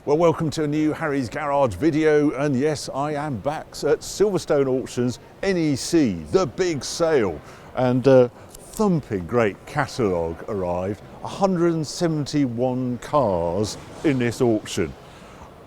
Well, welcome to a new Harry's Garage video, and yes, I am back at Silverstone Auctions NEC, the big sale, and thumping great catalogue arrived. 171 cars in this auction.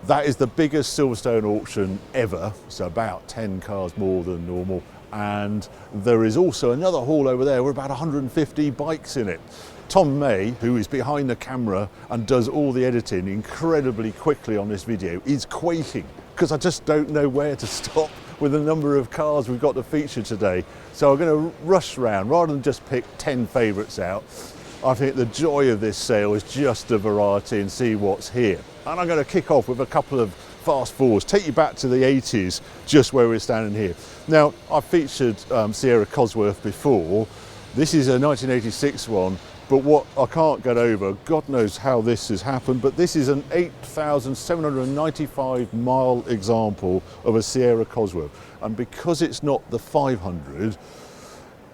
That is the biggest Silverstone auction ever, so about 10 cars more than normal. And there is also another hall over there with about 150 bikes in it. Tom May, who is behind the camera and does all the editing incredibly quickly on this video, is quaking because I just don't know where to stop with the number of cars we've got to feature today. So I'm going to rush round rather than just pick 10 favourites out. I think the joy of this sale is just the variety and see what's here. And I'm going to kick off with a couple of fast forwards, take you back to the 80s, just where we're standing here. Now, I've featured Sierra Cosworth before. This is a 1986 one, but what I can't get over, God knows how this has happened, but this is an 8,795 mile example of a Sierra Cosworth. And because it's not the 500,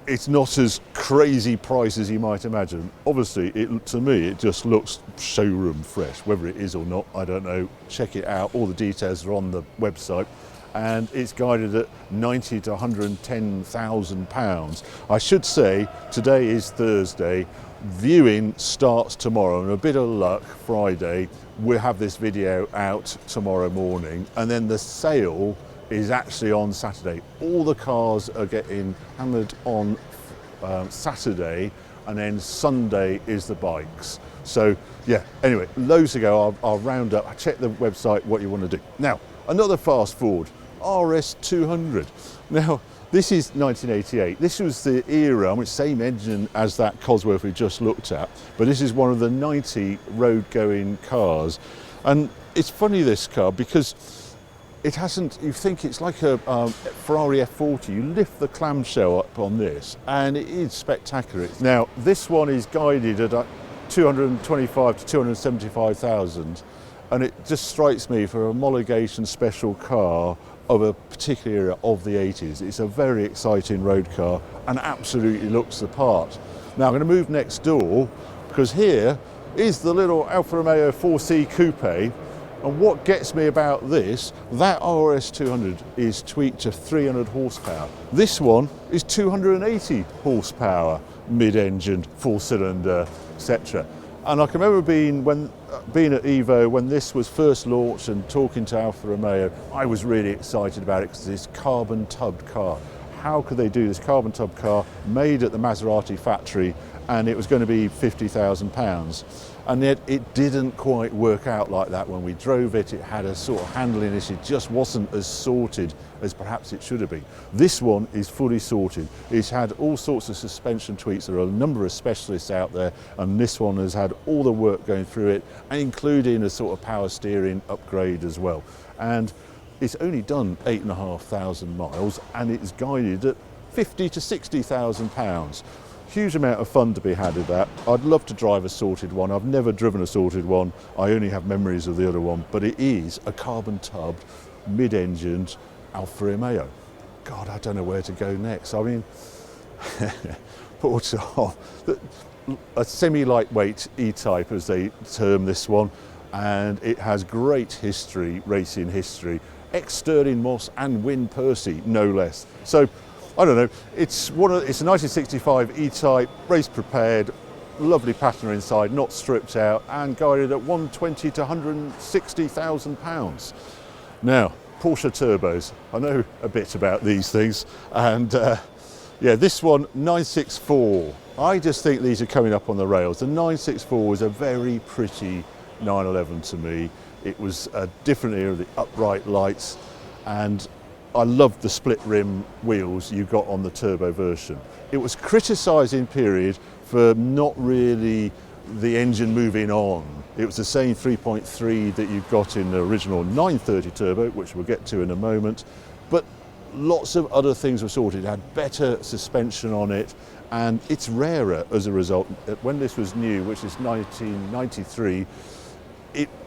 it's not as crazy price as you might imagine. Obviously, to me, it just looks showroom fresh. Whether it is or not, I don't know. Check it out. All the details are on the website. And it's guided at 90 to 110,000 pounds. I should say, today is Thursday. Viewing starts tomorrow, and a bit of luck, Friday, we'll have this video out tomorrow morning. And then the sale is actually on Saturday. All the cars are getting hammered on Saturday, and then Sunday is the bikes. So yeah, anyway, loads to go. I'll round up. I check the website what you want to do. Now, another fast forward, RS200. Now, this is 1988. This was the era, which same engine as that Cosworth we just looked at, but this is one of the 90 road-going cars. And it's funny, this car, because it hasn't, you think it's like a Ferrari F40. You lift the clamshell up on this and it is spectacular. Now, this one is guided at 225 to 275,000, and it just strikes me for a homologation special car of a particular era of the 80s. It's a very exciting road car and absolutely looks the part. Now I'm going to move next door, because here is the little Alfa Romeo 4C Coupe. And what gets me about this, that RS200 is tweaked to 300 horsepower. This one is 280 horsepower, mid-engine, four-cylinder, etc. And I can remember being at Evo when this was first launched and talking to Alfa Romeo. I was really excited about it because it's this carbon tubbed car. How could they do this carbon tubbed car made at the Maserati factory, and it was going to be £50,000? And yet it didn't quite work out like that. When we drove it, it had a sort of handling issue. It just wasn't as sorted as perhaps it should have been. This one is fully sorted. It's had all sorts of suspension tweaks. There are a number of specialists out there, and this one has had all the work going through it, including a sort of power steering upgrade as well. And it's only done 8,500 miles, and it's guided at 50 to 60,000 pounds. Huge amount of fun to be had with that. I'd love to drive a sorted one. I've never driven a sorted one. I only have memories of the other one, but it is a carbon tubbed, mid-engined Alfa Romeo. God, I don't know where to go next. I mean, poor Tom. A semi-lightweight E-Type, as they term this one, and it has great history, racing history. Ex-Stirling Moss and Win Percy, no less. So, I don't know, it's a 1965 E-Type, race prepared, lovely patina inside, not stripped out, and guided at 120 to 160,000 pounds. Now, Porsche turbos, I know a bit about these things, and yeah, this one, 964. I just think these are coming up on the rails. The 964 was a very pretty 911 to me. It was a different era, the upright lights, and I loved the split rim wheels you got on the turbo version. It was criticised in period for not really the engine moving on. It was the same 3.3 that you got in the original 930 turbo, which we'll get to in a moment, but lots of other things were sorted. It had better suspension on it, and it's rarer as a result. When this was new, which is 1993,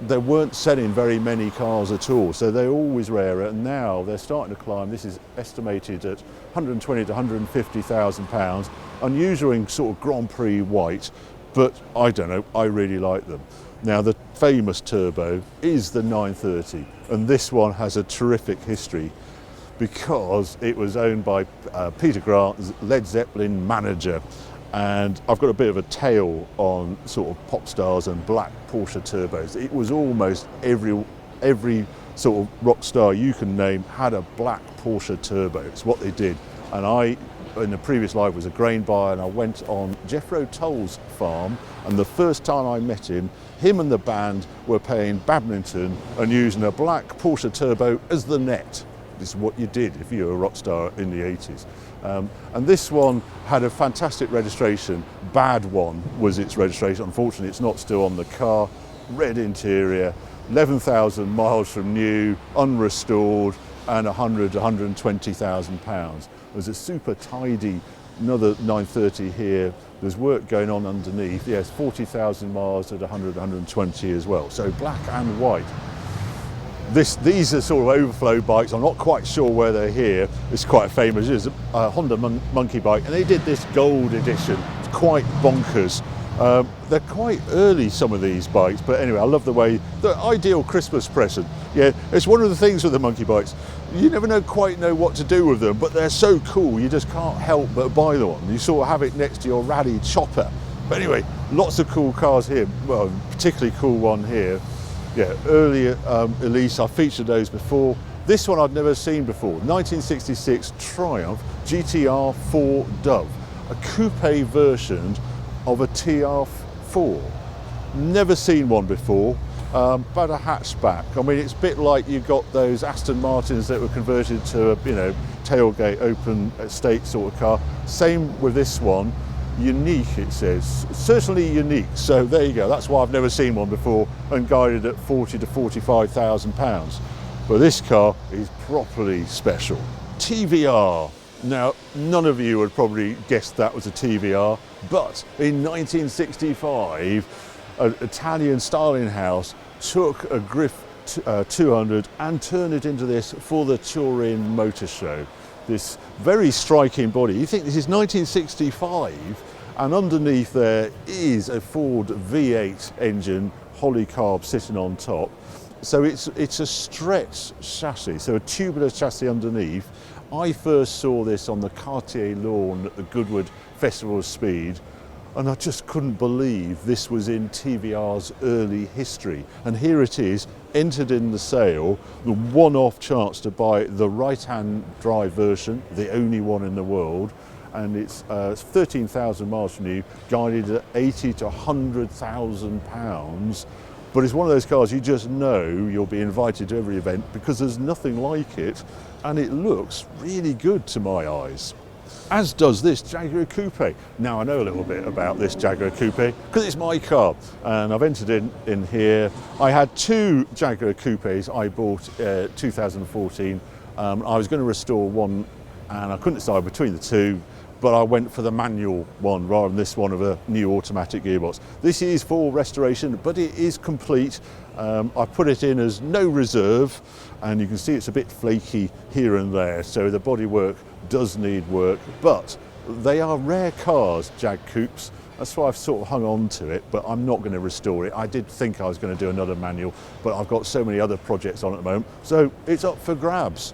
they weren't selling very many cars at all, so they're always rarer, and now they're starting to climb. This is estimated at 120 to 150,000 pounds, unusual in sort of Grand Prix white, but I don't know, I really like them. Now the famous turbo is the 930, and this one has a terrific history because it was owned by Peter Grant's Led Zeppelin manager. And I've got a bit of a tale on sort of pop stars and black Porsche turbos. It was almost every sort of rock star you can name had a black Porsche turbo. It's what they did. And I, in the previous life, was a grain buyer, and I went on Jethro Tull's farm, and the first time I met him and the band were playing badminton and using a black Porsche turbo as the net. This is what you did if you were a rock star in the 80s. And this one had a fantastic registration. Bad one was its registration. Unfortunately, it's not still on the car. Red interior, 11,000 miles from new, unrestored, and 120,000 pounds. It was a super tidy, another 930 here. There's work going on underneath. Yes, 40,000 miles at 100, 120 as well. So black and white. These are sort of overflow bikes. I'm not quite sure where they're here. It's quite famous. It's a Honda monkey bike, and they did this gold edition. It's quite bonkers. They're quite early, some of these bikes, but anyway, I love the way, the ideal Christmas present. Yeah, it's one of the things with the monkey bikes. You never quite know what to do with them, but they're so cool, you just can't help but buy the one. You sort of have it next to your rally chopper. But anyway, lots of cool cars here. Well, particularly cool one here. Yeah, earlier Elise, I featured those before. This one I'd never seen before. 1966 Triumph GTR 4 Dove, a coupe version of a TR4. Never seen one before, but a hatchback. I mean, it's a bit like you got those Aston Martins that were converted to a, tailgate open estate sort of car. Same with this one. Unique, it says, certainly unique. So there you go. That's why I've never seen one before, and guided at 40 to 45,000 pounds. But this car is properly special. TVR. Now, none of you would probably guess that was a TVR, but in 1965, an Italian styling house took a Griff 200 and turned it into this for the Turin Motor Show. This very striking body. You think this is 1965, and underneath there is a Ford V8 engine, Holycarb sitting on top. So it's a stretch chassis, so a tubular chassis underneath. I first saw this on the Cartier lawn at the Goodwood Festival of Speed, and I just couldn't believe this was in TVR's early history. And here it is, entered in the sale, the one-off chance to buy the right-hand drive version, the only one in the world, and it's 13,000 miles from new, guided at 80 to 100,000 pounds. But it's one of those cars you just know you'll be invited to every event because there's nothing like it, and it looks really good to my eyes. As does this Jaguar Coupe. Now I know a little bit about this Jaguar Coupe because it's my car, and I've entered in here. I had two Jaguar Coupes I bought 2014. I was going to restore one, and I couldn't decide between the two, but I went for the manual one rather than this one of a new automatic gearbox. This is for restoration, but it is complete. I put it in as no reserve, and you can see it's a bit flaky here and there, so the bodywork does need work, but they are rare cars, Jag Coupes. That's why I've sort of hung on to it, but I'm not going to restore it. I did think I was going to do another manual, but I've got so many other projects on at the moment, so it's up for grabs,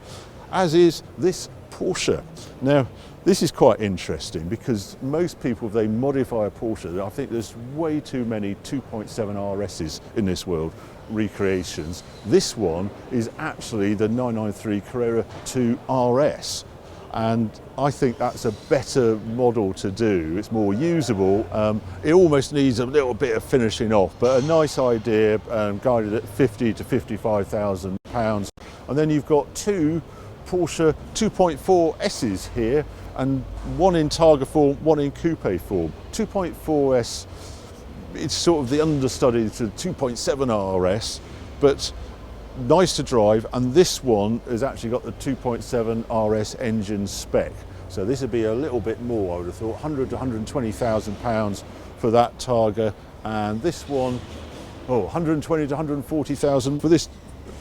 as is this Porsche. Now, this is quite interesting because most people, if they modify a Porsche, I think there's way too many 2.7 RSs in this world, recreations. This one is actually the 993 Carrera 2 RS. And I think that's a better model to do. It's more usable. It almost needs a little bit of finishing off, but a nice idea, guided at 50 to 55,000 pounds. And then you've got two Porsche 2.4 S's here, and one in Targa form, one in coupe form. 2.4S, it's sort of the understudy to 2.7 RS, but nice to drive, and this one has actually got the 2.7 RS engine spec. So this would be a little bit more, I would have thought, 100 to 120,000 pounds for that Targa, and this one, 120 to 140,000 for this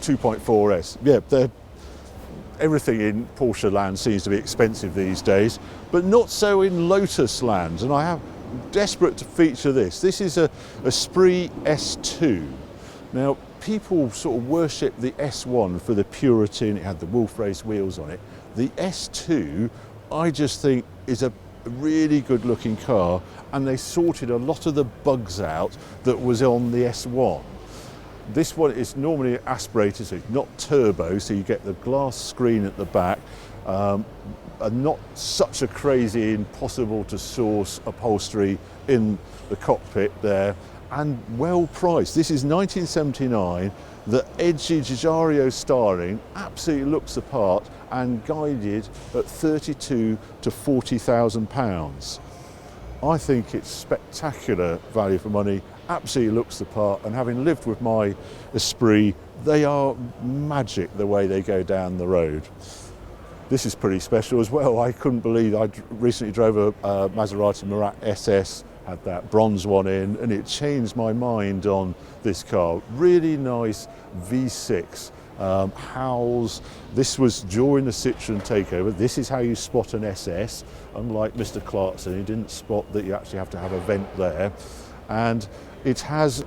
2.4S. Yeah, everything in Porsche land seems to be expensive these days, but not so in Lotus land. And I have desperate to feature this. This is a Esprit S2. Now, people sort of worship the S1 for the purity, and it had the wolf race wheels on it. The S2, I just think, is a really good looking car, and they sorted a lot of the bugs out that was on the S1. This one is normally aspirated, so it's not turbo, so you get the glass screen at the back, and not such a crazy, impossible to source upholstery in the cockpit there, and well priced. This is 1979, the edgy Giario styling absolutely looks the part, and guided at 32 to 40,000 pounds. I think it's spectacular value for money, absolutely looks the part, and having lived with my Esprit, they are magic the way they go down the road. This is pretty special as well. I couldn't believe I recently drove a Maserati SS, had that bronze one in, and it changed my mind on this car. Really nice V6. Howls. This was during the Citroën takeover. This is how you spot an SS, unlike Mr. Clarkson, he didn't spot that you actually have to have a vent there. And it has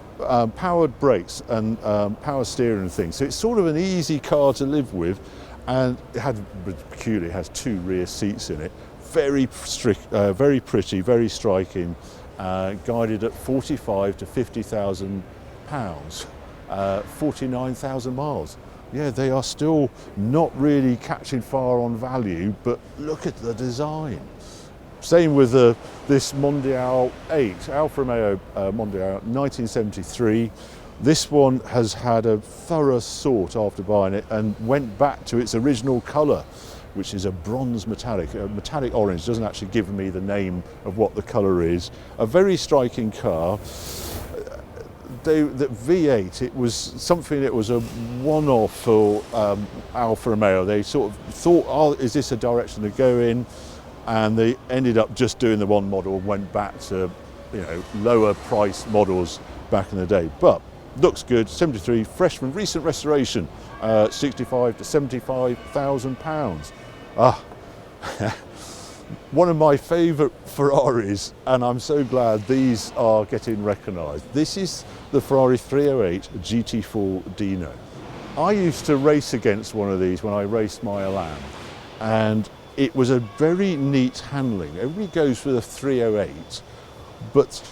powered brakes and power steering and things, so it's sort of an easy car to live with. And it has 2 rear seats in it. Very pretty, very striking. Guided at 45 to 50,000 pounds, 49,000 miles. Yeah, they are still not really catching fire on value, but look at the design. Same with this Mondial 8, Alfa Romeo Mondial 1973. This one has had a thorough sort after buying it and went back to its original colour, which is a bronze metallic. A metallic orange doesn't actually give me the name of what the colour is. A very striking car. The V8, it was something that was a one-off for Alfa Romeo. They sort of thought, oh, is this a direction to go in? And they ended up just doing the one model and went back to, you know, lower price models back in the day. But looks good, 73, fresh from recent restoration, 65 to 75,000 pounds. One of my favourite Ferraris, and I'm so glad these are getting recognised. This is the Ferrari 308 GT4 Dino. I used to race against one of these when I raced my Elan, and it was a very neat handling. Everybody goes for the 308, but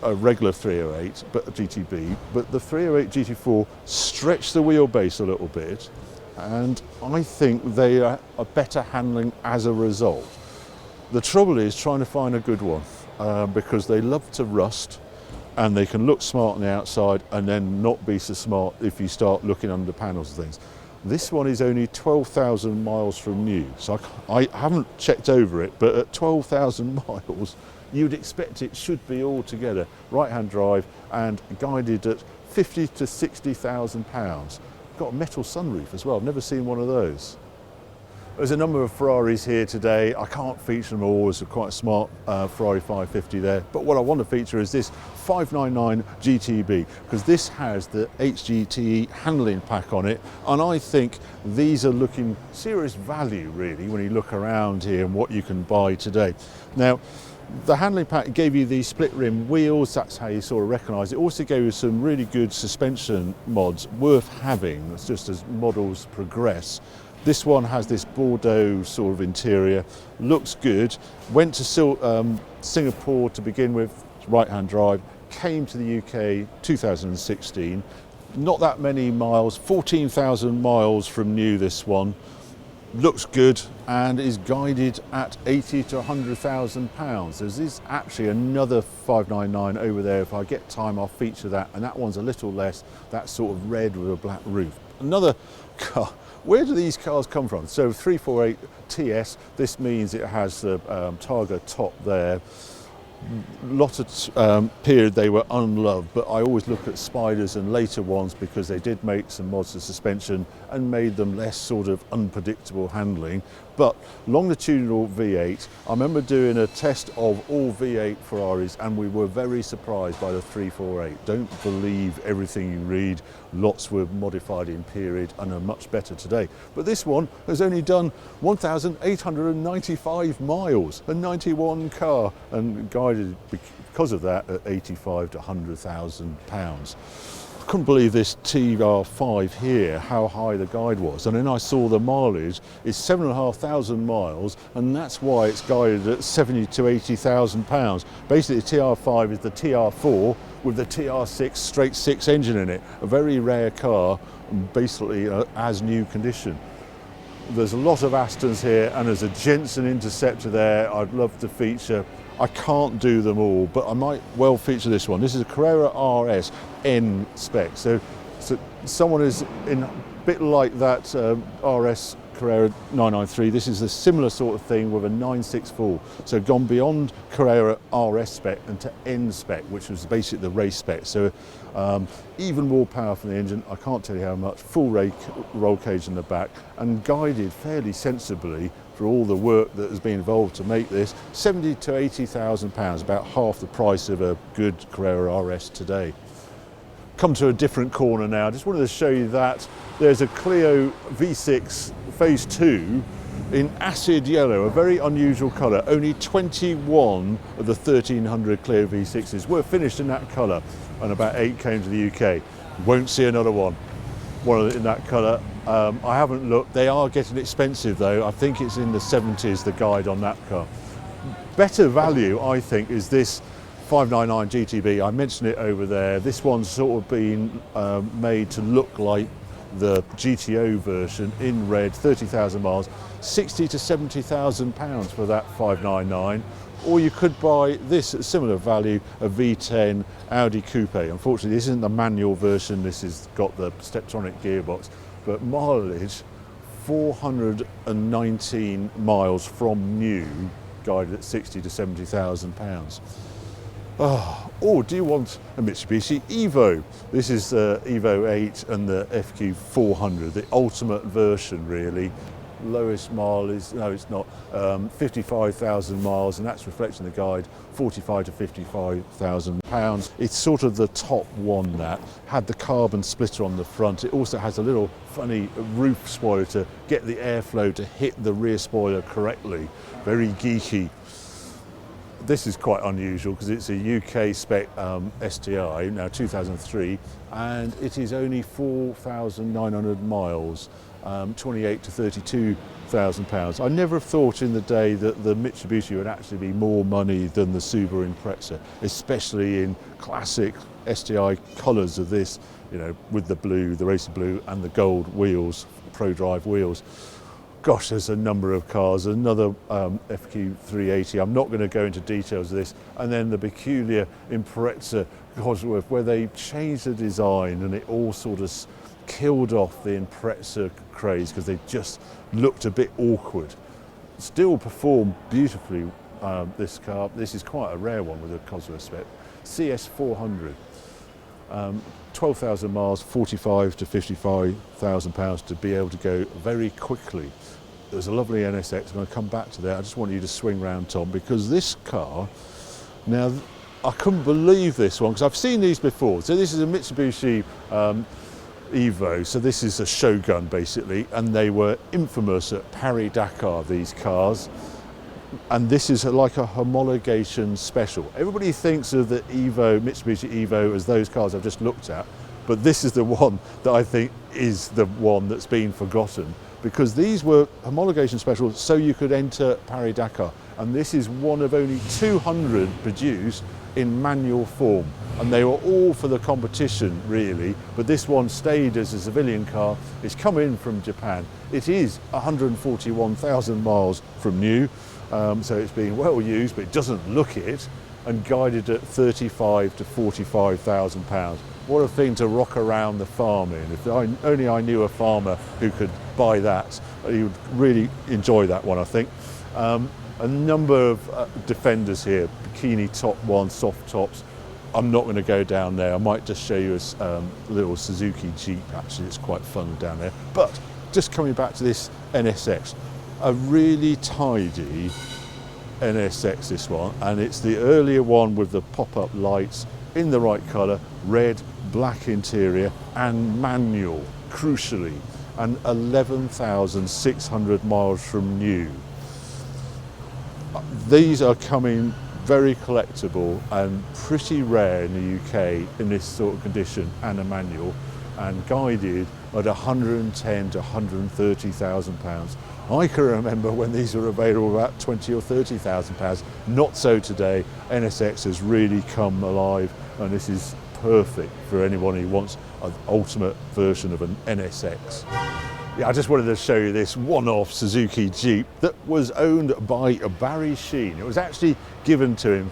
a regular 308, but a GTB, but the 308 GT4 stretched the wheelbase a little bit, and I think they are a better handling as a result. The trouble is trying to find a good one, because they love to rust, and they can look smart on the outside and then not be so smart if you start looking under panels and things. This one is only 12,000 miles from new, so I haven't checked over it, but at 12,000 miles, you'd expect it should be all together. Right-hand drive and guided at 50 to 60,000 pounds. Got a metal sunroof as well, I've never seen one of those. There's a number of Ferraris here today. I can't feature them all, it's quite a smart Ferrari 550 there. But what I want to feature is this 599 GTB, because this has the HGTE handling pack on it. And I think these are looking serious value really when you look around here and what you can buy today. Now, the handling pack gave you these split rim wheels, that's how you sort of recognise it. Also gave you some really good suspension mods worth having, it's just as models progress. This one has this Bordeaux sort of interior, looks good. Went to Singapore to begin with, right-hand drive, came to the UK 2016. Not that many miles, 14,000 miles from new, this one. Looks good and is guided at 80 to 100,000 pounds. There's actually another 599 over there. If I get time, I'll feature that, and that one's a little less. That's sort of red with a black roof. Another car. Where do these cars come from? So 348 TS, this means it has the Targa top there. Lot of period they were unloved, but I always look at Spiders and later ones because they did make some mods to suspension and made them less sort of unpredictable handling. But longitudinal V8, I remember doing a test of all V8 Ferraris and we were very surprised by the 348. Don't believe everything you read. Lots were modified in period and are much better today. But this one has only done 1,895 miles, a 91 car, and guided because of that at 85 to 100,000 pounds. I couldn't believe this TVR5 here, how high the guide was. And then I saw the mileage is 7,500 miles, and that's why it's guided at 70 to 80,000 pounds. Basically, the TR5 is the TR4 with the TR6 straight 6 engine in it. A very rare car, basically as new condition. There's a lot of Astons here, and there's a Jensen Interceptor there I'd love to feature. I can't do them all, but I might well feature this one. This is a Carrera RS N spec. So someone is in a bit like that RS Carrera 993. This is a similar sort of thing with a 964. So gone beyond Carrera RS spec and to N spec, which was basically the race spec. So even more power from the engine. I can't tell you how much. Full roll cage in the back and guided fairly sensibly for all the work that has been involved to make this. 70 to 80,000 pounds, about half the price of a good Carrera RS today. Come to a different corner now. I just wanted to show you that there's a Clio V6 Phase 2 in acid yellow, a very unusual colour. Only 21 of the 1,300 Clio V6s were finished in that colour, and about 8 came to the UK. You won't see another one in that colour. I haven't looked. They are getting expensive though. I think it's in the 70s, the guide on that car. Better value, I think, is this 599 GTB. I mentioned it over there. This one's sort of been made to look like the GTO version in red, 30,000 miles, 60 to 70,000 pounds for that 599. Or you could buy this at similar value, a V10 Audi Coupe. Unfortunately, this isn't the manual version. This has got the Steptronic gearbox, but mileage 419 miles from new, guided at 60 to 70,000 pounds. Or do you want a Mitsubishi Evo? This is the Evo 8 and the FQ400, the ultimate version really. Lowest mile is, no it's not, 55,000 miles, and that's reflecting the guide, 45 to 55,000 pounds. It's sort of the top one that had the carbon splitter on the front. It also has a little funny roof spoiler to get the airflow to hit the rear spoiler correctly. Very geeky. This is quite unusual because it's a UK spec STI, now 2003, and it is only 4,900 miles, 28 to 32,000 pounds. I never thought in the day that the Mitsubishi would actually be more money than the Subaru Impreza, especially in classic STI colours of this, you know, with the blue, the racing blue, and the gold wheels, Pro Drive wheels. Gosh, there's a number of cars. Another FQ380. I'm not going to go into details of this. And then the peculiar Impreza Cosworth, where they changed the design and it all sort of killed off the Impreza craze because they just looked a bit awkward. Still performed beautifully, this car. This is quite a rare one with a Cosworth spec. CS400. 12,000 miles, 45 to 55,000 pounds to be able to go very quickly. There's a lovely NSX, I'm going to come back to that. I just want you to swing round, Tom, because this car, now I couldn't believe this one because I've seen these before. So this is a Mitsubishi Evo, so this is a Shogun basically, and they were infamous at Paris-Dakar, these cars. And this is like a homologation special. Everybody thinks of the Evo, Mitsubishi Evo, as those cars I've just looked at, but this is the one that I think is the one that's been forgotten, because these were homologation specials so you could enter Paris-Dakar, and this is one of only 200 produced in manual form, and they were all for the competition really, but this one stayed as a civilian car. It's come in from Japan. It is 141,000 miles from new. So it's being well used, but it doesn't look it, and guided at 35 to 45,000 pounds. What a thing to rock around the farm in. If only I knew a farmer who could buy that, he would really enjoy that one, I think. A number of Defenders here, bikini top ones, soft tops. I'm not going to go down there. I might just show you a little Suzuki Jeep, actually. It's quite fun down there. But just coming back to this NSX, a really tidy NSX, this one, and it's the earlier one with the pop-up lights in the right colour, red, black interior and manual, crucially, and 11,600 miles from new. These are coming very collectible and pretty rare in the UK in this sort of condition, and a manual, and guided at 110 to 130,000 pounds. I can remember when these were available about 20 or 30,000 pounds. Not so today. NSX has really come alive, and this is perfect for anyone who wants an ultimate version of an NSX. Yeah, I just wanted to show you this one-off Suzuki Jeep that was owned by Barry Sheene. It was actually given to him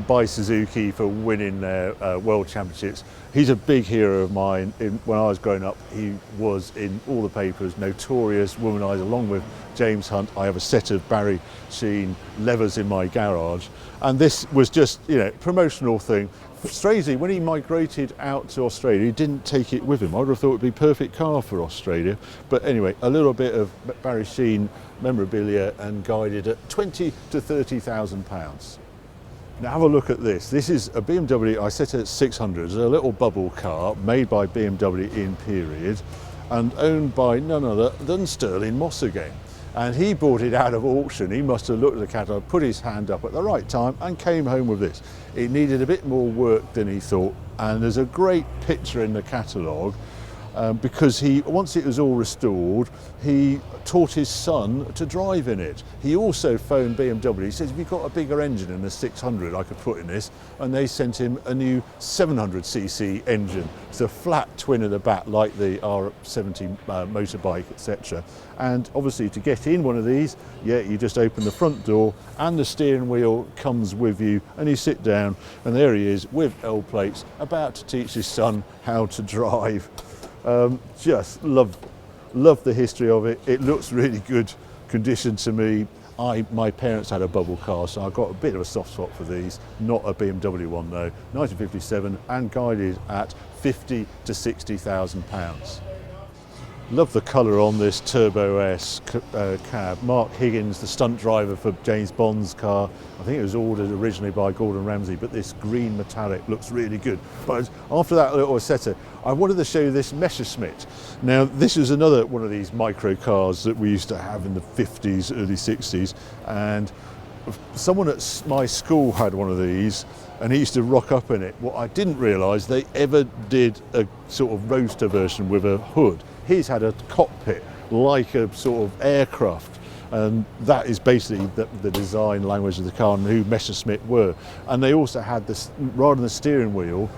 by Suzuki for winning their World Championships. He's a big hero of mine. When I was growing up, he was in all the papers, notorious womanizer, along with James Hunt. I have a set of Barry Sheene levers in my garage, and this was just, you know, promotional thing. Strangely, when he migrated out to Australia, he didn't take it with him. I would have thought it would be a perfect car for Australia. But anyway, a little bit of Barry Sheene memorabilia, and guided at 20 to 30,000 pounds. Now have a look at this. This is a BMW, I set it at 600, it's a little bubble car made by BMW in period and owned by none other than Sterling Moss again. And he bought it out of auction. He must have looked at the catalogue, put his hand up at the right time and came home with this. It needed a bit more work than he thought, and there's a great picture in the catalogue because once it was all restored, he taught his son to drive in it. He also phoned BMW. He says, "Have you got a bigger engine than a 600 I could put in this?" And they sent him a new 700cc engine. It's a flat twin of the back, like the R70 motorbike, etc. And obviously, to get in one of these, yeah, you just open the front door and the steering wheel comes with you, and you sit down, and there he is with L plates, about to teach his son how to drive. Just love the history of it. It looks really good condition to me. My parents had a bubble car, so I've got a bit of a soft spot for these. Not a BMW one though. 1957, and guided at 50 to 60,000 pounds. Love the colour on this Turbo S cab. Mark Higgins, the stunt driver for James Bond's car. I think it was ordered originally by Gordon Ramsay, but this green metallic looks really good. But after that little Assetto, I wanted to show you this Messerschmitt. Now, this is another one of these micro cars that we used to have in the 50s, early 60s, and someone at my school had one of these, and he used to rock up in it. What I didn't realise, they ever did a sort of roadster version with a hood. His had a cockpit like a sort of aircraft, and that is basically the design language of the car and who Messerschmitt were. And they also had this, rather than the steering wheel,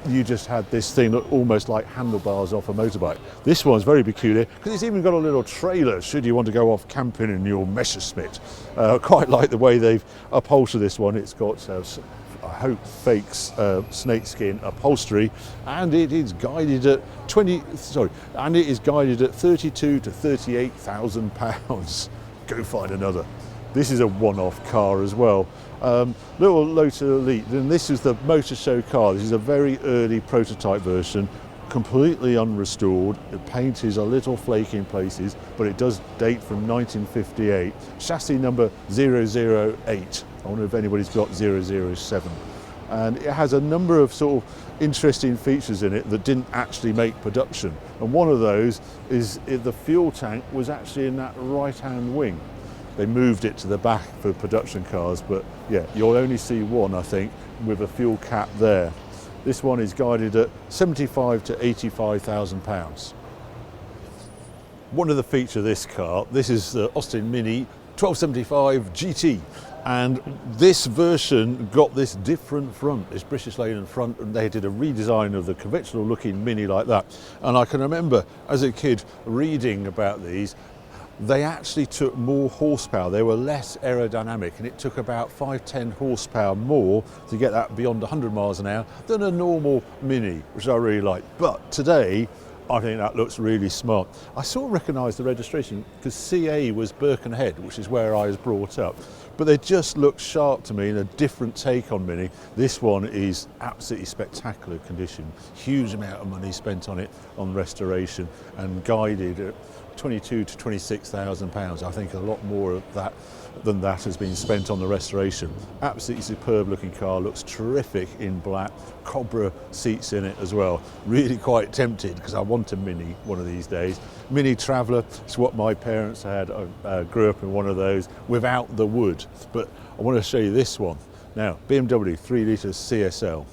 you just had this thing that almost like handlebars off a motorbike. This one's very peculiar because it's even got a little trailer should you want to go off camping in your Messerschmitt. Quite like the way they've upholstered this one. It's got I hope fake snakeskin upholstery, and it is guided at 32 to 38,000 pounds. Go find another. This is a one-off car as well. Little Lotus Elite, and this is the motor show car. This is a very early prototype version, completely unrestored. The paint is a little flaky in places, but it does date from 1958. Chassis number 008. I wonder if anybody's got 007. And it has a number of sort of interesting features in it that didn't actually make production. And one of those is the fuel tank was actually in that right-hand wing. They moved it to the back for production cars, but yeah, you'll only see one, I think, with a fuel cap there. This one is guided at 75 to 85,000 pounds. One of the features of this car, this is the Austin Mini 1275 GT, and this version got this different front, this British Leyland front, and they did a redesign of the conventional looking Mini like that. And I can remember as a kid reading about these. They actually took more horsepower. They were less aerodynamic, and it took about 5-10 horsepower more to get that beyond 100 miles an hour than a normal Mini, which I really like. But today, I think that looks really smart. I sort of recognise the registration because CA was Birkenhead, which is where I was brought up. But they just look sharp to me in a different take on Mini. This one is absolutely spectacular condition. Huge amount of money spent on it, on restoration, and guided at 22 to 26,000 pounds. I think a lot more of that than that has been spent on the restoration. Absolutely superb looking car, looks terrific in black, Cobra seats in it as well. Really quite tempted because I want a Mini one of these days. Mini Traveller, it's what my parents had. I grew up in one of those without the wood. But I want to show you this one. Now, BMW 3 litre CSL.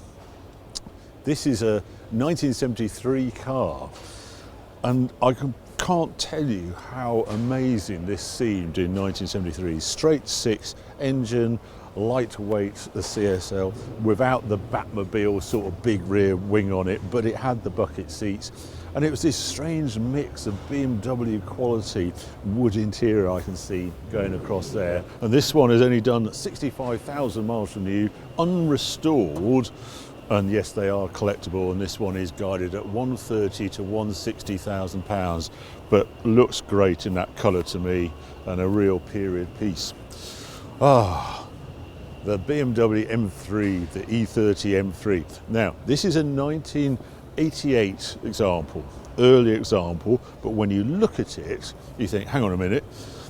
This is a 1973 car, and I can't tell you how amazing this seemed in 1973. Straight six engine, lightweight, the CSL, without the Batmobile sort of big rear wing on it, but it had the bucket seats. And it was this strange mix of BMW quality wood interior I can see going across there. And this one has only done 65,000 miles from new, unrestored. And yes, they are collectible, and this one is guided at 130 to 160,000 pounds, but looks great in that colour to me, and a real period piece. Ah, the BMW M3, the E30 M3. Now, this is a 1988 example, early example, but when you look at it, you think, hang on a minute,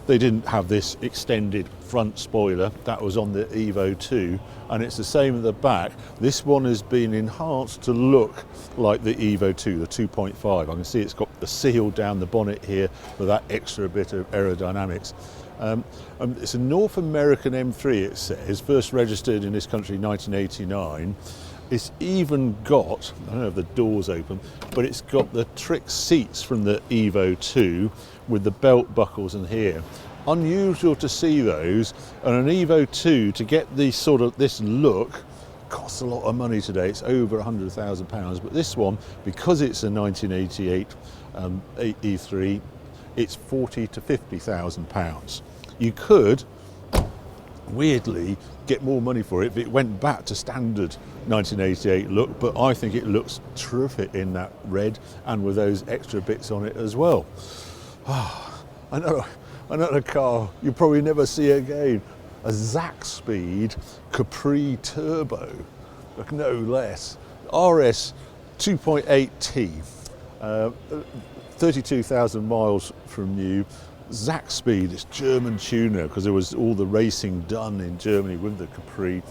they didn't have this extended front spoiler. That was on the Evo 2, and it's the same at the back. This one has been enhanced to look like the Evo 2, the 2.5. I can see it's got the seal down the bonnet here for that extra bit of aerodynamics. It's a North American M3, it says, first registered in this country in 1989. It's even got, I don't know if the door's open, but it's got the trick seats from the Evo 2 with the belt buckles in here. Unusual to see those, and an Evo 2 to get this look costs a lot of money today. It's over £100,000, but this one, because it's a 1988 E3, it's 40 to 50,000 pounds. You could weirdly get more money for it if it went back to standard 1988 look, but I think it looks terrific in that red and with those extra bits on it as well. Another car you probably never see again, a Zack-Speed Capri Turbo, no less, RS 2.8T, 32,000 miles from new. Zack-Speed, it's German tuner, because there was all the racing done in Germany with the Capri.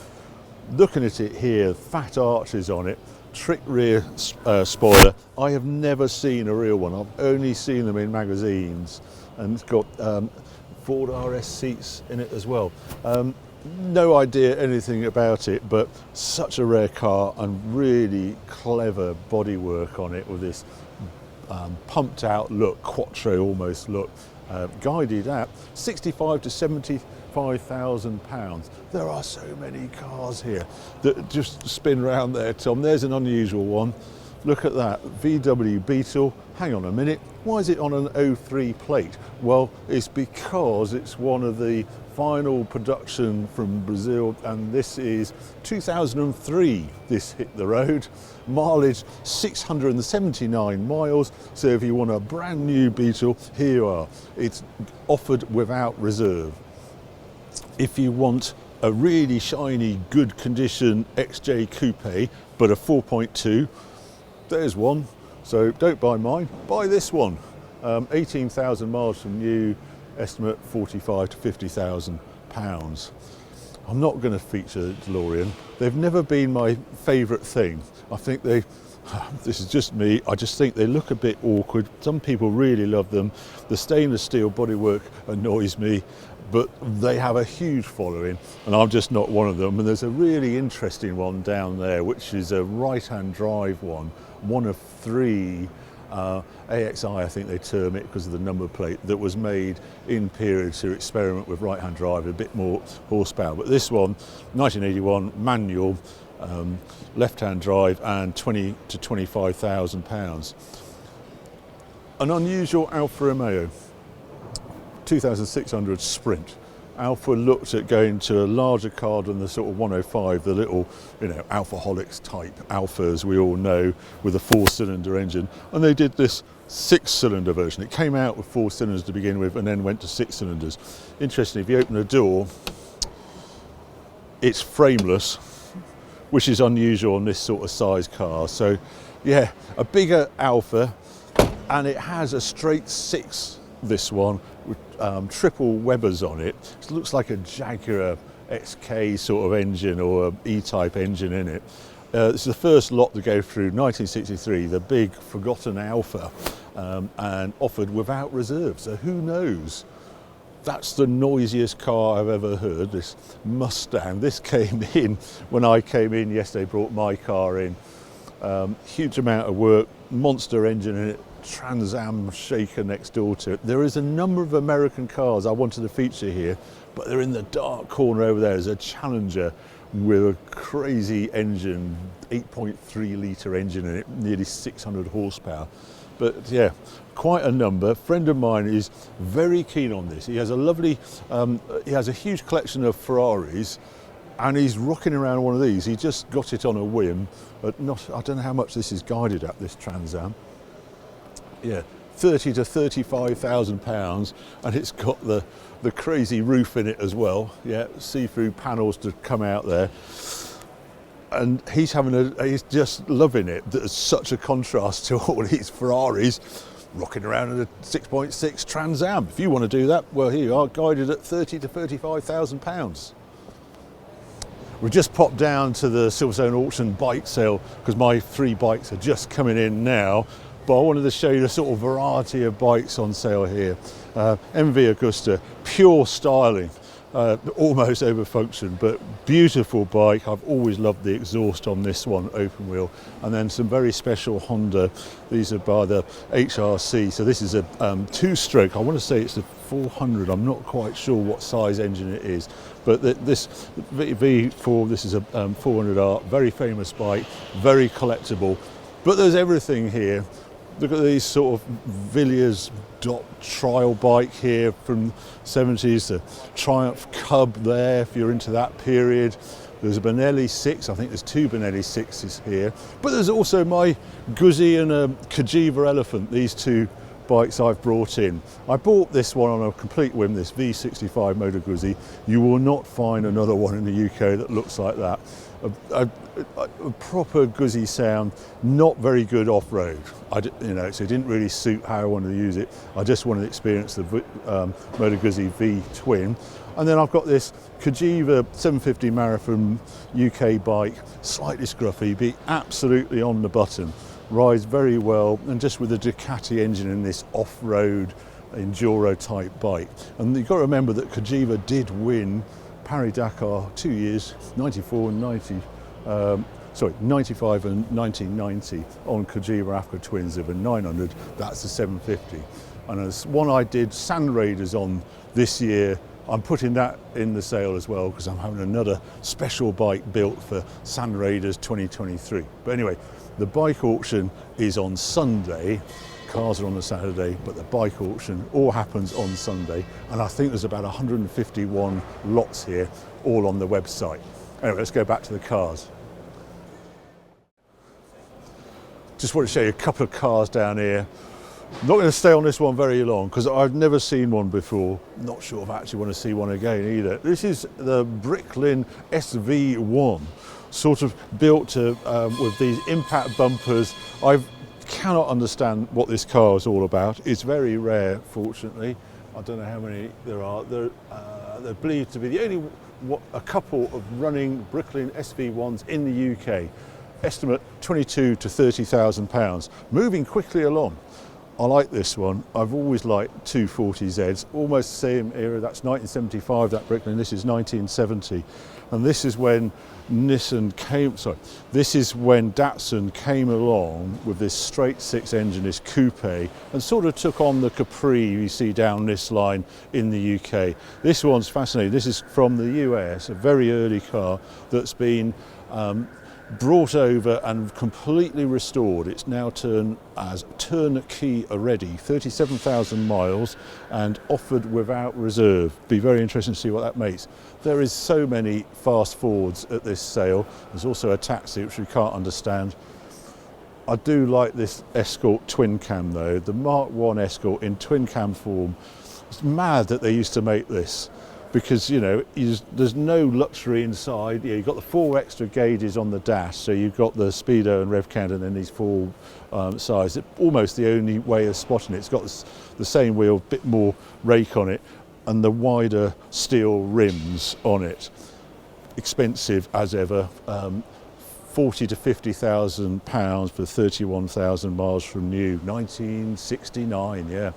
Looking at it here, fat arches on it, trick rear spoiler. I have never seen a real one. I've only seen them in magazines, and it's got Ford RS seats in it as well. No idea anything about it, but such a rare car and really clever bodywork on it with this pumped out look, quattro almost look. Guided at 65 to 75,000 pounds. There are so many cars here that just spin round there, Tom. There's an unusual one. Look at that, VW Beetle. Hang on a minute, why is it on an 03 plate? Well, it's because it's one of the final production from Brazil, and this is 2003 this hit the road. Mileage 679 miles, so if you want a brand new Beetle, here you are. It's offered without reserve. If you want a really shiny, good condition XJ Coupe, but a 4.2, there's one. So don't buy mine, buy this one. 18,000 miles from new, estimate 45 to 50,000 pounds. I'm not going to feature DeLorean. They've never been my favourite thing. I think this is just me, I just think they look a bit awkward. Some people really love them. The stainless steel bodywork annoys me, but they have a huge following, and I'm just not one of them. And there's a really interesting one down there, which is a right-hand drive one of three AXI, I think they term it because of the number plate, that was made in period to experiment with right-hand drive, a bit more horsepower. But this one, 1981, manual, left-hand drive, and 20 to 25,000 pounds. An unusual Alfa Romeo 2600 Sprint. Alfa looked at going to a larger car than the sort of 105, the little, Alfaholics type Alfa, as we all know, with a 4-cylinder engine, and they did this 6-cylinder version. It came out with 4 cylinders to begin with and then went to 6 cylinders. Interesting, if you open the door, it's frameless, which is unusual on this sort of size car. So yeah, a bigger Alfa, and it has a straight 6 this one with triple Webers on it. It looks like a Jaguar XK sort of engine or an E-type engine in it. This is the first lot to go through 1963, the big forgotten Alfa, and offered without reserve. So who knows? That's the noisiest car I've ever heard, this Mustang. This came in when I came in yesterday, brought my car in. Huge amount of work, monster engine in it, Trans Am shaker next door to it. There is a number of American cars I wanted to feature here, but they're in the dark corner over there. There's a Challenger with a crazy engine, 8.3 litre engine in it, nearly 600 horsepower. But yeah, quite a number. A friend of mine is very keen on this. He has a lovely, he has a huge collection of Ferraris, and he's rocking around one of these. He just got it on a whim, but I don't know how much this is guided at, this Trans Am. Yeah, 30 to 35,000 pounds, and it's got the crazy roof in it as well. Yeah, see-through panels to come out there. And he's just loving it. There's such a contrast to all these Ferraris rocking around in a 6.6 Trans Am. If you want to do that, well, here you are, guided at 30 to 35,000 pounds. We've just popped down to the Silverstone auction bike sale because my 3 bikes are just coming in now. But I wanted to show you the sort of variety of bikes on sale here. MV Agusta, pure styling. Almost over function, but beautiful bike. I've always loved the exhaust on this one, open wheel. And then some very special Honda. These are by the HRC. So this is a 2-stroke. I want to say it's a 400. I'm not quite sure what size engine it is. But this V4, this is a 400R, very famous bike, very collectible. But there's everything here. Look at these sort of Villiers dot trial bike here from 70s, the Triumph Cub there if you're into that period. There's a Benelli 6, I think there's 2 Benelli 6s here. But there's also my Guzzi and a Cagiva Elephant, these 2 bikes I've brought in. I bought this one on a complete whim, this V65 Moto Guzzi. You will not find another one in the UK that looks like that. A proper Guzzi sound, not very good off-road. So it didn't really suit how I wanted to use it. I just wanted to experience the Moto Guzzi V Twin. And then I've got this Cagiva 750 Marathon UK bike, slightly scruffy, but absolutely on the button. Rides very well, and just with a Ducati engine in this off-road enduro type bike. And you've got to remember that Cagiva did win Paris-Dakar 2 years, 94 and 95 and 1990 on Cagiva Africa Twins of a 900. That's the 750. And there's one I did Sand Raiders on this year. I'm putting that in the sale as well because I'm having another special bike built for Sand Raiders 2023. But anyway, the bike auction is on Sunday. Cars are on a Saturday, but the bike auction all happens on Sunday. And I think there's about 151 lots here, all on the website. Anyway, let's go back to the cars. Just want to show you a couple of cars down here. I'm not going to stay on this one very long because I've never seen one before. Not sure if I actually want to see one again either. This is the Bricklin SV1, sort of built to, with these impact bumpers. I cannot understand what this car is all about. It's very rare, fortunately. I don't know how many there are. They're believed to be the only a couple of running Bricklin SV1s in the UK. Estimate 22 to 30,000 pounds. Moving quickly along. I like this one. I've always liked 240Zs, almost same era. That's 1975, that Bricklin. This is 1970. And this is when this is when Datsun came along with this straight 6 engine, this coupe, and sort of took on the Capri you see down this line in the UK. This one's fascinating. This is from the US, a very early car that's been brought over and completely restored. It's now turned as turnkey already, 37,000 miles and offered without reserve. Be very interesting to see what that makes. There is so many fast forwards at this sale. There's also a taxi which we can't understand. I do like this Escort twin cam though, the Mark 1 Escort in twin cam form. It's mad that they used to make this, because you know there's no luxury inside. Yeah, you've got the 4 extra gauges on the dash, so you've got the speedo and rev counter and then these 4 sides. It's almost the only way of spotting it. It's got the same wheel, bit more rake on it, and the wider steel rims on it. Expensive as ever. 40 to 50,000 pounds for 31,000 miles from new. 1969, yeah.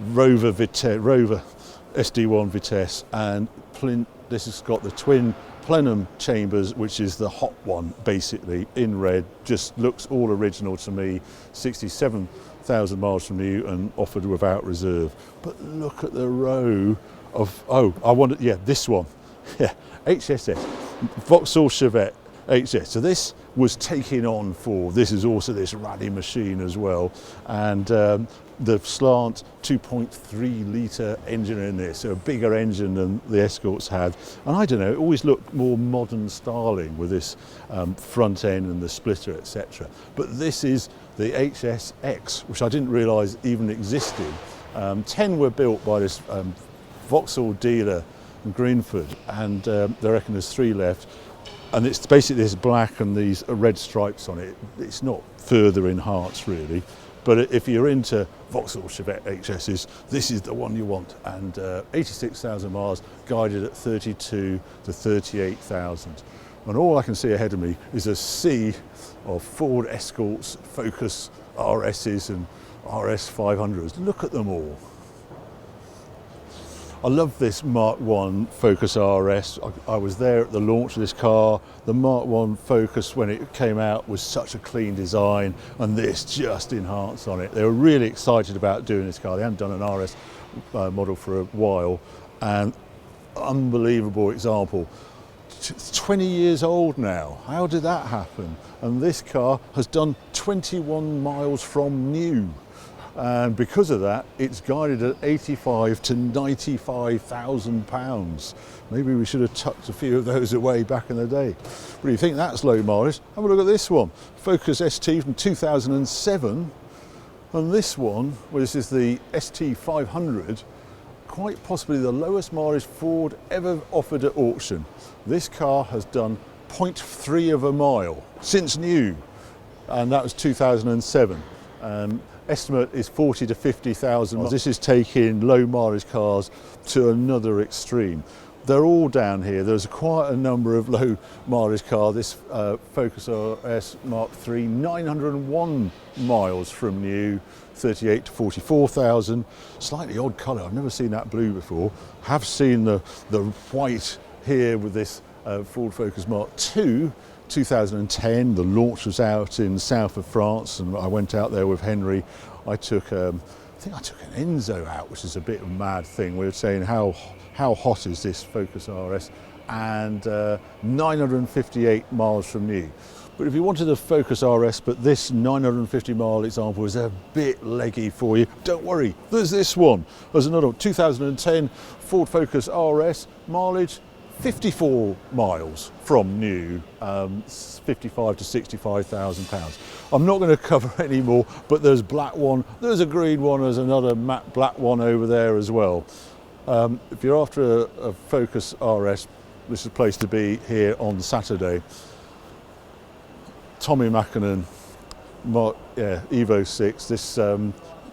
Rover SD1 Vitesse, and this has got the twin plenum chambers, which is the hot one basically, in red. Just looks all original to me. 67,000 miles from new and offered without reserve. But look at the row of, this one. Yeah, HSS, Vauxhall Chevette HS. So this was taking on Ford. This is also this rally machine as well, and the slant 2.3 litre engine in this, so a bigger engine than the Escorts had. And I don't know, it always looked more modern styling with this front end and the splitter, etc. But this is the HSX, which I didn't realise even existed. 10 were built by this Vauxhall dealer in Greenford, and they reckon there's 3 left. And it's basically this black and these red stripes on it. It's not further enhanced really, but if you're into Vauxhall Chevette HSs, this is the one you want. And 86,000 miles, guided at 32 to 38,000. And all I can see ahead of me is a sea of Ford Escorts, Focus RSs and RS 500s. Look at them all. I love this Mark I Focus RS. I was there at the launch of this car. The Mark I Focus, when it came out, was such a clean design, and this just enhanced on it. They were really excited about doing this car. They hadn't done an RS model for a while, and unbelievable example. It's 20 years old now. How did that happen? And this car has done 21 miles from new. And because of that, it's guided at 85 to 95,000 pounds. Maybe we should have tucked a few of those away back in the day. But you think that's low mileage? Have a look at this one. Focus ST from 2007. And this one, well, this is the ST 500, quite possibly the lowest mileage Ford ever offered at auction. This car has done 0.3 of a mile since new, and that was 2007. Estimate is 40 to 50,000 miles. This is taking low mileage cars to another extreme. They're all down here. There's quite a number of low mileage cars. This Focus RS Mark III, 901 miles from new, 38 to 44,000. Slightly odd colour. I've never seen that blue before. Have seen the white here with this Ford Focus Mark II. 2010, the launch was out in south of France, and I went out there with Henry. I think I took an Enzo out, which is a bit of a mad thing. We were saying how hot is this Focus RS, and 958 miles from new. But if you wanted a Focus RS, but this 950 mile example is a bit leggy for you, don't worry, there's this one. There's another one, 2010 Ford Focus RS, mileage 54 miles from new, 55 to 65,000 pounds. I'm not going to cover any more, but there's black one, there's a green one, there's another matte black one over there as well. If you're after a Focus RS, this is a place to be here on Saturday. Tommy Mackinnon, Evo 6, this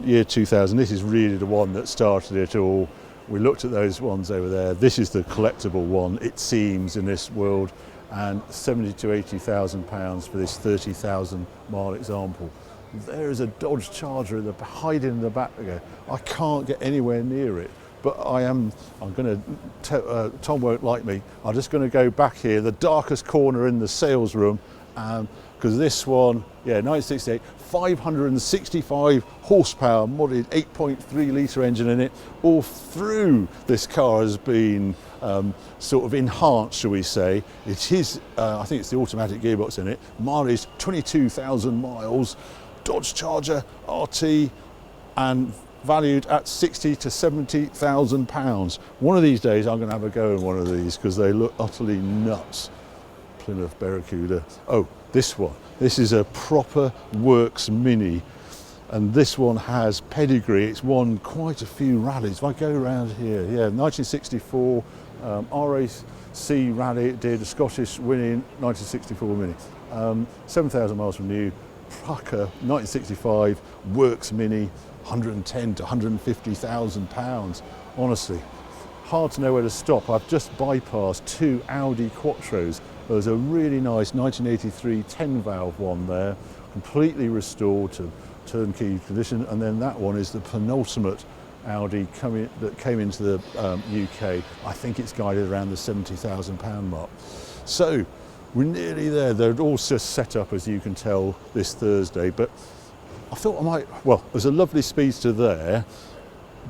year 2000, this is really the one that started it all. We looked at those ones over there. This is the collectible one, it seems, in this world, and 70 to 80,000 pounds for this 30,000 mile example. There is a Dodge Charger hiding in the back there. I can't get anywhere near it, but I'm going to, Tom won't like me, I'm just going to go back here, the darkest corner in the sales room, because this one, 1968, 565 horsepower, modded 8.3 litre engine in it. All through this car has been sort of enhanced, shall we say. It is, I think it's the automatic gearbox in it. Mileage 22,000 miles, Dodge Charger RT, and valued at 60 to 70,000 pounds. One of these days I'm going to have a go in one of these because they look utterly nuts. Plymouth Barracuda. Oh, this one. This is a proper works Mini. And this one has pedigree. It's won quite a few rallies. If I go around here, yeah, 1964 RAC rally it did, a Scottish winning 1964 Mini. 7,000 miles from new. Trucker 1965 Works Mini, 110 to 150,000 pounds. Honestly, hard to know where to stop. I've just bypassed two Audi Quattros. There's a really nice 1983 10 valve one there, completely restored to turnkey condition, and then that one is the penultimate Audi that came into the UK. I think it's guided around the £70,000 mark. So we're nearly there. They're all just set up, as you can tell, this Thursday, but I thought I might, well, there's a lovely speedster there,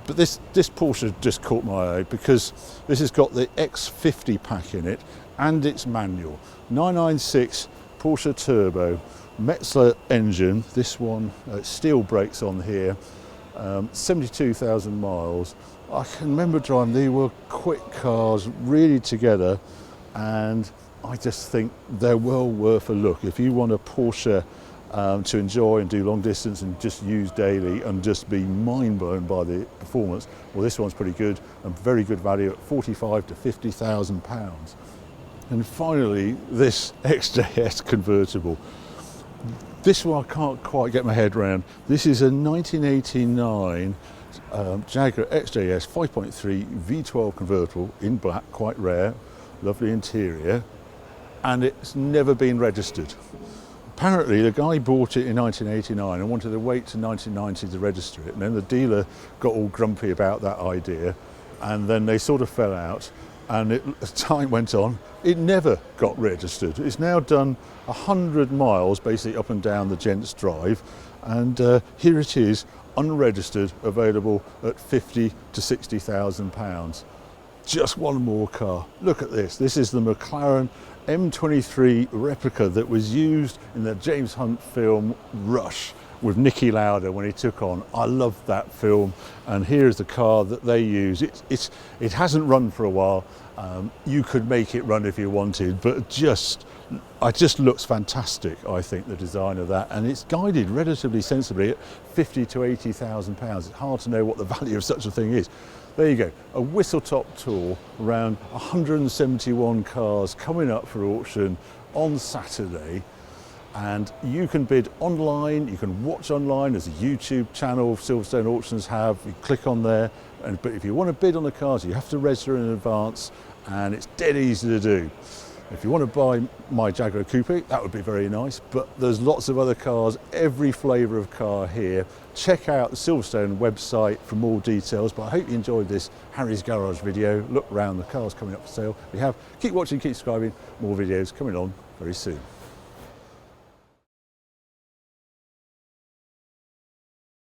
but this Porsche just caught my eye because this has got the X50 pack in it and it's manual. 996 Porsche Turbo, Metzler engine, this one, steel brakes on here, 72,000 miles. I can remember driving, they were quick cars, really together, and I just think they're well worth a look. If you want a Porsche to enjoy and do long distance and just use daily and just be mind blown by the performance, well, this one's pretty good and very good value at 45 to 50,000 pounds. And finally, this XJS convertible. This one I can't quite get my head around. This is a 1989 Jaguar XJS 5.3 V12 convertible in black, quite rare, lovely interior, and it's never been registered. Apparently the guy bought it in 1989 and wanted to wait to 1990 to register it, and then the dealer got all grumpy about that idea, and then they sort of fell out, and as time went on, it never got registered. It's now done 100 miles basically up and down the Gents Drive, and here it is, unregistered, available at 50 to 60,000 pounds. Just one more car. Look at this. This is the McLaren M23 replica that was used in the James Hunt film Rush with Niki Lauda when he took on. I love that film, and here's the car that they use. It hasn't run for a while. You could make it run if you wanted, but it just looks fantastic, I think, the design of that, and it's guided relatively sensibly at 50 to 80,000 pounds. It's hard to know what the value of such a thing is. There you go, a whistle-top tour around 171 cars coming up for auction on Saturday, and you can bid online, you can watch online. There's a YouTube channel Silverstone Auctions have, you click on there, but if you want to bid on the cars you have to register in advance, and it's dead easy to do. If you want to buy my Jaguar Coupe, that would be very nice, but there's lots of other cars, every flavour of car here. Check out the Silverstone website for more details, but I hope you enjoyed this Harry's Garage video. Look around, the cars coming up for sale. If you have, keep watching, keep subscribing, more videos coming on very soon.